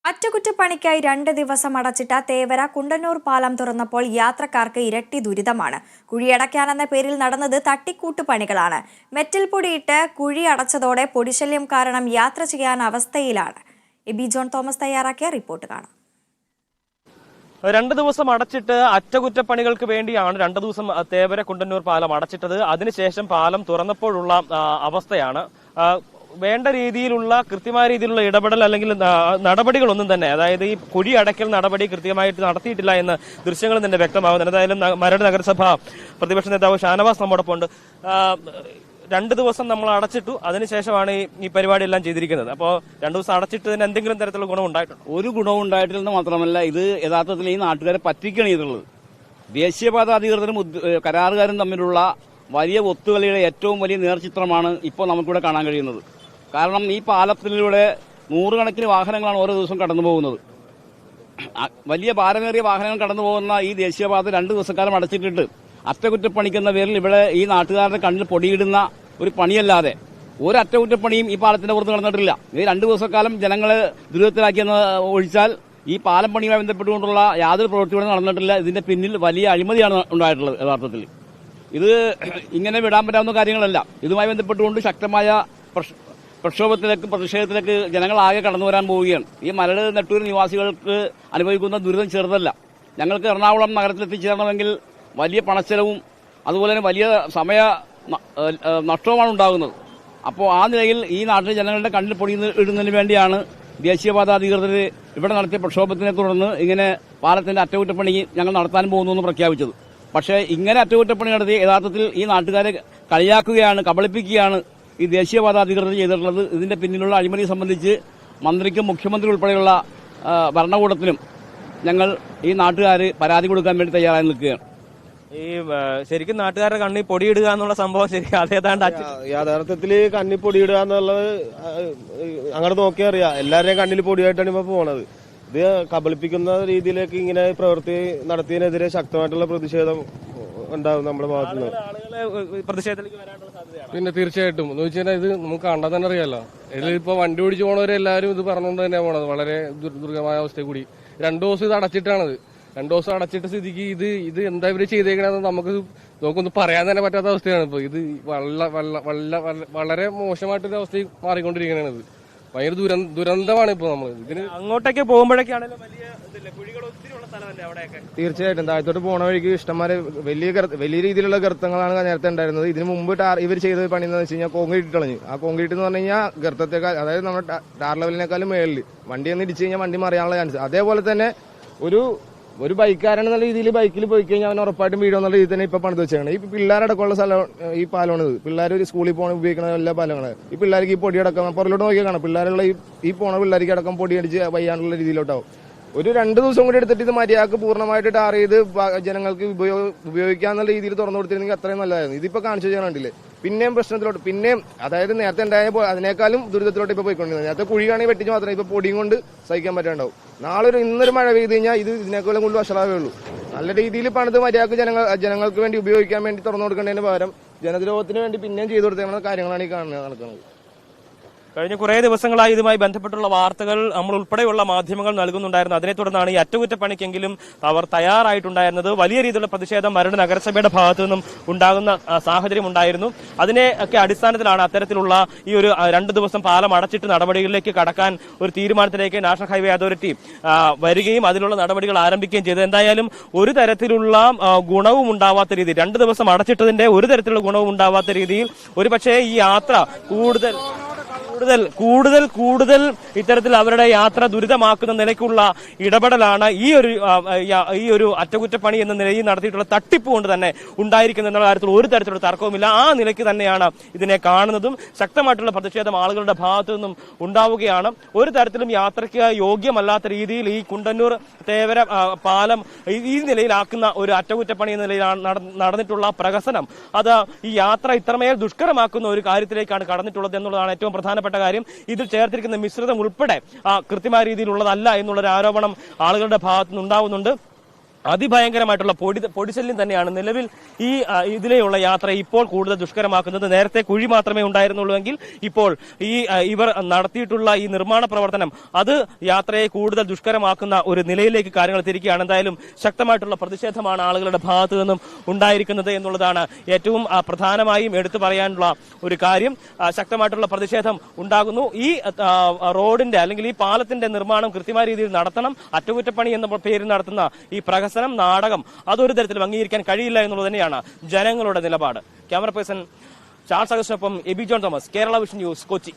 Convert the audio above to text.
അറ്റകുറ്റപ്പണിക്കായി 2 ദിവസം അടച്ചിട്ട തേവര കുണ്ടന്നൂർ പാലം തുറന്നപ്പോൾ യാത്രക്കാർക്ക് ഇരട്ടി ദുരിതമാണ്. കുഴിയടയ്ക്കാനെന്ന പേരിൽ നടന്നത് തട്ടിക്കൂട്ട് പണികളാണ്. മെറ്റൽ പൊടിയിട്ട് കുഴി അടച്ചതോടെ പൊടിശല്യം കാരണം യാത്ര ചെയ്യാൻ അവസ്ഥയിലാണ്. എബി ജോൺ തോമസ് തയ്യാറാക്കിയ റിപ്പോർട്ട് കാണാം. 2 ദിവസം അടച്ചിട്ട് അറ്റകുറ്റപ്പണികൾക്ക് വേണ്ടിയാണ് 2 ദിവസം തേവര കുണ്ടന്നൂർ പാലം അടച്ചിട്ടത്. അതിനുശേഷം പാലം തുറന്നപ്പോഴുള്ള അവസ്ഥയാണ്. വേണ്ട രീതിയിലുള്ള കൃത്യമായ രീതിയിലുള്ള ഇടപെടൽ അല്ലെങ്കിൽ നടപടികളൊന്നും തന്നെ, അതായത് ഈ കുഴി അടയ്ക്കൽ നടപടി കൃത്യമായിട്ട് നടത്തിയിട്ടില്ല എന്ന് ദൃശ്യങ്ങളിൽ തന്നെ വ്യക്തമാകുന്നുണ്ട്. എന്തായാലും മരട് നഗരസഭ പ്രതിപക്ഷ നേതാവ് ഷാനവാസ് നമ്മോടൊപ്പം ഉണ്ട്. 2 ദിവസം നമ്മൾ അടച്ചിട്ടു, അതിനുശേഷമാണ് ഈ പരിപാടി എല്ലാം ചെയ്തിരിക്കുന്നത്. അപ്പോൾ 2 ദിവസം അടച്ചിട്ടതിന് എന്തെങ്കിലും തരത്തിലുള്ള ഗുണം ഉണ്ടായിട്ടുണ്ടോ? ഒരു ഗുണവും ഉണ്ടായിട്ടില്ലെന്ന് മാത്രമല്ല, ഇത് യഥാർത്ഥത്തിൽ ഈ നാട്ടുകാരെ പറ്റിക്കുകയാണ് ചെയ്തിട്ടുള്ളത്. ദേശീയപാത അധികൃതരും കരാറുകാരും തമ്മിലുള്ള വലിയ ഒത്തുകളിയുടെ ഏറ്റവും വലിയ നേർചിത്രമാണ് ഇപ്പോൾ നമുക്കിവിടെ കാണാൻ കഴിയുന്നത്. കാരണം ഈ പാലത്തിലൂടെ നൂറുകണക്കിന് വാഹനങ്ങളാണ് ഓരോ ദിവസവും കടന്നു പോകുന്നത്. വലിയ ഭാരമേറിയ വാഹനങ്ങൾ കടന്നു പോകുന്ന ഈ ദേശീയപാത 2 ദിവസക്കാലം അടച്ചിട്ടിട്ട് അറ്റകുറ്റപ്പണിക്കുന്ന പേരിൽ ഇവിടെ ഈ നാട്ടുകാരുടെ കണ്ണിൽ പൊടിയിടുന്ന ഒരു പണിയല്ലാതെ ഒരു അറ്റകുറ്റപ്പണിയും ഈ പാലത്തിന്റെ പുറത്ത് നടന്നിട്ടില്ല. ഇത് 2 ദിവസക്കാലം ജനങ്ങളെ ദുരിതത്തിലാക്കിയെന്ന് ഒഴിച്ചാൽ ഈ പാലം പണിയുമായി ബന്ധപ്പെട്ടുകൊണ്ടുള്ള യാതൊരു പ്രവൃത്തികളും നടന്നിട്ടില്ല. ഇതിന്റെ പിന്നിൽ വലിയ അഴിമതിയാണ് ഉണ്ടായിട്ടുള്ളത്. യഥാർത്ഥത്തിൽ ഇത് ഇങ്ങനെ വിടാൻ പറ്റാവുന്ന കാര്യങ്ങളല്ല. ഇതുമായി ബന്ധപ്പെട്ടുകൊണ്ട് ശക്തമായ പ്രക്ഷോഭത്തിലേക്ക് പ്രതിഷേധത്തിലേക്ക് ജനങ്ങളാകെ കടന്നു വരാൻ പോവുകയാണ്. ഈ മരട് നെട്ടൂർ നിവാസികൾക്ക് അനുഭവിക്കുന്ന ദുരിതം ചെറുതല്ല. ഞങ്ങൾക്ക് എറണാകുളം നഗരത്തിൽ എത്തിച്ചേരണമെങ്കിൽ വലിയ പണച്ചെലവും അതുപോലെ തന്നെ വലിയ സമയ നഷ്ടവുമാണ് ഉണ്ടാകുന്നത്. അപ്പോൾ ആ നിലയിൽ ഈ നാട്ടിലെ ജനങ്ങളുടെ കണ്ണിൽ പൊടി ഇടുന്നതിന് വേണ്ടിയാണ് ദേശീയപാത അധികൃതർ ഇവിടെ നടത്തിയ പ്രക്ഷോഭത്തിനെ തുടർന്ന് ഇങ്ങനെ പാലത്തിന്റെ അറ്റകുറ്റപ്പണി ഞങ്ങൾ നടത്താൻ പോകുന്നു എന്ന് പ്രഖ്യാപിച്ചത്. പക്ഷേ ഇങ്ങനെ അറ്റകുറ്റപ്പണി നടത്തി യഥാർത്ഥത്തിൽ ഈ നാട്ടുകാരെ കളിയാക്കുകയാണ്, കബളിപ്പിക്കുകയാണ് ഈ ദേശീയപാത അധികൃതർ ചെയ്തിട്ടുള്ളത്. ഇതിന്റെ പിന്നിലുള്ള അഴിമതി സംബന്ധിച്ച് മന്ത്രിക്കും മുഖ്യമന്ത്രി ഉൾപ്പെടെയുള്ള ഭരണകൂടത്തിനും ഞങ്ങൾ ഈ നാട്ടുകാർ പരാതി കൊടുക്കാൻ വേണ്ടി തയ്യാറായി നിൽക്കുകയാണ്. ഈ ശരിക്കും നാട്ടുകാരുടെ കണ്ണി പൊടിയിടുക എന്നുള്ള സംഭവം ശരിക്കും അതേതാണ്ട് യഥാർത്ഥത്തിൽ കണ്ണി പൊടിയിടുക എന്നുള്ളത് അങ്ങോട്ട് നോക്കിയാൽ അറിയാം. എല്ലാവരുടെയും കണ്ണിൽ പൊടിയായിട്ടാണ് ഇപ്പൊ പോണത്. ഇത് കബളിപ്പിക്കുന്ന രീതിയിലേക്ക് ഇങ്ങനെ പ്രവൃത്തി നടത്തിയതിനെതിരെ ശക്തമായിട്ടുള്ള പ്രതിഷേധം ഉണ്ടാവും നമ്മുടെ ഭാഗത്തുനിന്ന്. പിന്നെ തീർച്ചയായിട്ടും എന്ന് വെച്ചാൽ ഇത് നമുക്ക് കണ്ടാൽ തന്നെ അറിയാലോ. ഇതിലിപ്പോ വണ്ടി ഓടിച്ചു പോണവരെല്ലാരും ഇത് പറഞ്ഞുകൊണ്ട് തന്നെ പോണത്. വളരെ ദുർഗമായ അവസ്ഥയിൽ കൂടി 2 ദിവസം ഇത് അടച്ചിട്ടാണത്. 2 ദിവസം അടച്ചിട്ട് സ്ഥിതിക്ക് ഇത് എന്താ ഇവര് ചെയ്തേക്കണെന്ന് നമുക്കൊന്നും പറയാൻ തന്നെ പറ്റാത്ത അവസ്ഥയാണ്. ഇപ്പൊ ഇത് വളരെ മോശമായിട്ടൊരു അവസ്ഥയിൽ മാറിക്കൊണ്ടിരിക്കുകയാണ്. ഇത് ഭയങ്കര ദുരന്തമാണ് ഇപ്പൊ നമ്മൾ ഇതിന് അങ്ങോട്ടേക്ക് പോകുമ്പോഴേക്കാണെങ്കിലും വലിയ കുഴികൾ ഒത്തിരി ഉള്ള സ്ഥലമല്ലേ അവിടെയൊക്കെ. തീർച്ചയായിട്ടും താഴത്തോട്ട് പോണ വഴിക്ക് ഇഷ്ടംമാരെ വലിയ രീതിയിലുള്ള ഗർത്തങ്ങളാണ് നേരത്തെ ഉണ്ടായിരുന്നത്. ഇതിന് മുമ്പ് ഇവർ ചെയ്ത പണി എന്ന് വെച്ച് കഴിഞ്ഞാൽ കോൺക്രീറ്റ് കളഞ്ഞു. ആ കോൺക്രീറ്റ് എന്ന് പറഞ്ഞു കഴിഞ്ഞാൽ ഗർത്തത്തെക്കാൾ, അതായത് നമ്മുടെ ടാർ ലെവലിനേക്കാളും മേളിൽ വണ്ടി ഒന്ന് ഇടിച്ചു കഴിഞ്ഞാൽ വണ്ടി മറിയാനുള്ള ചാൻസ്. അതേപോലെ തന്നെ ഒരു ബൈക്കാരെന്നുള്ള രീതിയിൽ ബൈക്കിൽ പോയി കഴിഞ്ഞാൽ അവൻ ഉറപ്പായിട്ടും വീഴുമെന്നുള്ള രീതിയിൽ തന്നെ ഇപ്പൊ പണിത് വെച്ചാണ്. ഈ പിള്ളേരടക്കമുള്ള സ്ഥലം ഈ പാലമാണിത്. പിള്ളേർ ഒരു സ്കൂളിൽ പോകണ ഉപയോഗിക്കുന്ന എല്ലാ പാലങ്ങളും ഈ പിള്ളേർക്ക് ഈ പൊടി അടക്കം പുറലോട്ട് നോക്കിയാൽ കാണാം. പിള്ളേരുള്ള ഈ പോണ പിള്ളേർക്ക് അടക്കം പൊടി അടിച്ച് വയ്യാനുള്ള രീതിയിലോട്ടാവും. ഒരു 2 ദിവസം കൂടി എടുത്തിട്ട് ഇത് മര്യാദക്ക് പൂർണ്ണമായിട്ട് ടാർ ചെയ്ത് ജനങ്ങൾക്ക് ഉപയോഗിക്കാന്നുള്ള രീതിയിൽ തുറന്നു കൊടുത്തിരുന്നെങ്കിൽ അത്രയും നല്ലതായിരുന്നു. ഇതിപ്പോ കാണിച്ചു ചെയ്യാനുണ്ടല്ലേ പിന്നെയും പ്രശ്നത്തിലോട്ട്, പിന്നെയും അതായത് നേരത്തെ ഉണ്ടായപ്പോൾ അതിനേക്കാളും ദുരിതത്തിലോട്ട് ഇപ്പൊ പോയിക്കൊണ്ടിരുന്നത്. നേരത്തെ കുഴിയാണെങ്കിൽ വെട്ടിച്ച് മാത്രമേ ഇപ്പൊ പൊടിയും കൊണ്ട് സഹിക്കാൻ പറ്റാണ്ടാവും. ഇന്നൊരു മഴ പെയ്ത് കഴിഞ്ഞാൽ ഇതിനേക്കാളും കൂടുതൽ വഷളാവേ ഉള്ളൂ. നല്ല രീതിയിൽ പണിത് മര്യാദക്ക് ജനങ്ങൾക്ക് വേണ്ടി ഉപയോഗിക്കാൻ വേണ്ടി തുറന്നു കൊടുക്കേണ്ടതിന് പകരം ജനദ്രോഹത്തിന് വേണ്ടി പിന്നെയും ചെയ്തു കൊടുത്തേക്കുന്ന കാര്യങ്ങളാണ് ഈ നടക്കുന്നത്. കഴിഞ്ഞ കുറേ ദിവസങ്ങളായി ഇതുമായി ബന്ധപ്പെട്ടുള്ള വാർത്തകൾ നമ്മൾ ഉൾപ്പെടെയുള്ള മാധ്യമങ്ങൾ നൽകുന്നുണ്ടായിരുന്നു. അതിനെ തുടർന്നാണ് ഈ അറ്റകുറ്റപ്പണിക്കെങ്കിലും അവർ തയ്യാറായിട്ടുണ്ടായിരുന്നത്. വലിയ രീതിയിലുള്ള പ്രതിഷേധം മരട് നഗരസഭയുടെ ഭാഗത്തു നിന്നും ഉണ്ടാകുന്ന സാഹചര്യം ഉണ്ടായിരുന്നു. അതിനെയൊക്കെ അടിസ്ഥാനത്തിലാണ് അത്തരത്തിലുള്ള ഈ ഒരു 2 ദിവസം പാലം അടച്ചിട്ട് നടപടികളിലേക്ക് കടക്കാൻ ഒരു തീരുമാനത്തിലേക്ക് നാഷണൽ ഹൈവേ അതോറിറ്റി വരികയും അതിനുള്ള നടപടികൾ ആരംഭിക്കുകയും ചെയ്തത്. എന്തായാലും ഒരു തരത്തിലുള്ള ഗുണവും ഉണ്ടാവാത്ത രീതിയിൽ 2 ദിവസം അടച്ചിട്ടതിന്റെ ഒരു തരത്തിലുള്ള ഗുണവും ഉണ്ടാവാത്ത രീതിയിൽ ഒരുപക്ഷെ ഈ യാത്ര കൂടുതൽ ഇത്തരത്തിൽ അവരുടെ യാത്ര ദുരിതമാക്കുന്ന നിലയ്ക്കുള്ള ഇടപെടലാണ് ഈ ഒരു അറ്റകുറ്റപ്പണി എന്ന നിലയിൽ നടത്തിയിട്ടുള്ള തട്ടിപ്പ് കൊണ്ട് തന്നെ ഉണ്ടായിരിക്കുന്ന എന്നുള്ള കാര്യത്തിൽ ഒരു തരത്തിലുള്ള തർക്കവുമില്ല. ആ നിലയ്ക്ക് തന്നെയാണ് ഇതിനെ കാണുന്നതും. ശക്തമായിട്ടുള്ള പ്രതിഷേധം ആളുകളുടെ ഭാഗത്തു നിന്നും ഉണ്ടാവുകയാണ്. ഒരു തരത്തിലും യാത്രയ്ക്ക് യോഗ്യമല്ലാത്ത രീതിയിൽ ഈ കുണ്ടന്നൂർ തേവര പാലം ഈ നിലയിലാക്കുന്ന ഒരു അറ്റകുറ്റപ്പണി എന്ന നിലയിലാണ് നടന്നിട്ടുള്ള പ്രഹസനം. അത് ഈ യാത്ര ഇത്രമേൽ ദുഷ്കരമാക്കുന്ന ഒരു കാര്യത്തിലേക്കാണ് കടന്നിട്ടുള്ളത് എന്നുള്ളതാണ് ഏറ്റവും പ്രധാനപ്പെട്ട കാര്യം. ഇതിൽ ചേർത്തിരിക്കുന്ന മിശ്രിതം ഉൾപ്പെടെ കൃത്യമായ രീതിയിലുള്ളതല്ല എന്നുള്ളൊരു ആരോപണം ആളുകളുടെ ഭാഗത്തു നിന്നുണ്ടാവുന്നുണ്ട്. അതിഭയങ്കരമായിട്ടുള്ള പൊടിശല്യം തന്നെയാണ് നിലവിൽ ഈ ഇതിലെയുള്ള യാത്ര ഇപ്പോൾ കൂടുതൽ ദുഷ്കരമാക്കുന്നത്. നേരത്തെ കുഴി മാത്രമേ ഉണ്ടായിരുന്നുള്ളൂവെങ്കിൽ ഇപ്പോൾ ഇവർ നടത്തിയിട്ടുള്ള ഈ നിർമ്മാണ പ്രവർത്തനം അത് യാത്രയെ കൂടുതൽ ദുഷ്കരമാക്കുന്ന ഒരു നിലയിലേക്ക് കാര്യങ്ങൾ തിരിക്കുകയാണ്. എന്തായാലും ശക്തമായിട്ടുള്ള പ്രതിഷേധമാണ് ആളുകളുടെ ഭാഗത്തു നിന്നും ഉണ്ടായിരിക്കുന്നത് എന്നുള്ളതാണ് ഏറ്റവും പ്രധാനമായും എടുത്തു പറയാനുള്ള ഒരു കാര്യം. ശക്തമായിട്ടുള്ള പ്രതിഷേധം ഉണ്ടാകുന്നു. ഈ റോഡിന്റെ അല്ലെങ്കിൽ ഈ പാലത്തിന്റെ നിർമ്മാണം കൃത്യമായ രീതിയിൽ നടത്തണം. അറ്റകുറ്റപ്പണി എന്ന പേരിൽ നടത്തുന്ന ഈ പ്രഹസനം നാടകം അതൊരു തരത്തിലും അംഗീകരിക്കാൻ കഴിയില്ല എന്നുള്ളത് തന്നെയാണ് ജനങ്ങളുടെ നിലപാട്. ക്യാമറ പേഴ്സൺ ചാൾസ് അഗസ്റ്റിനൊപ്പം Aby John Thomas, Kerala vision news, Kochi.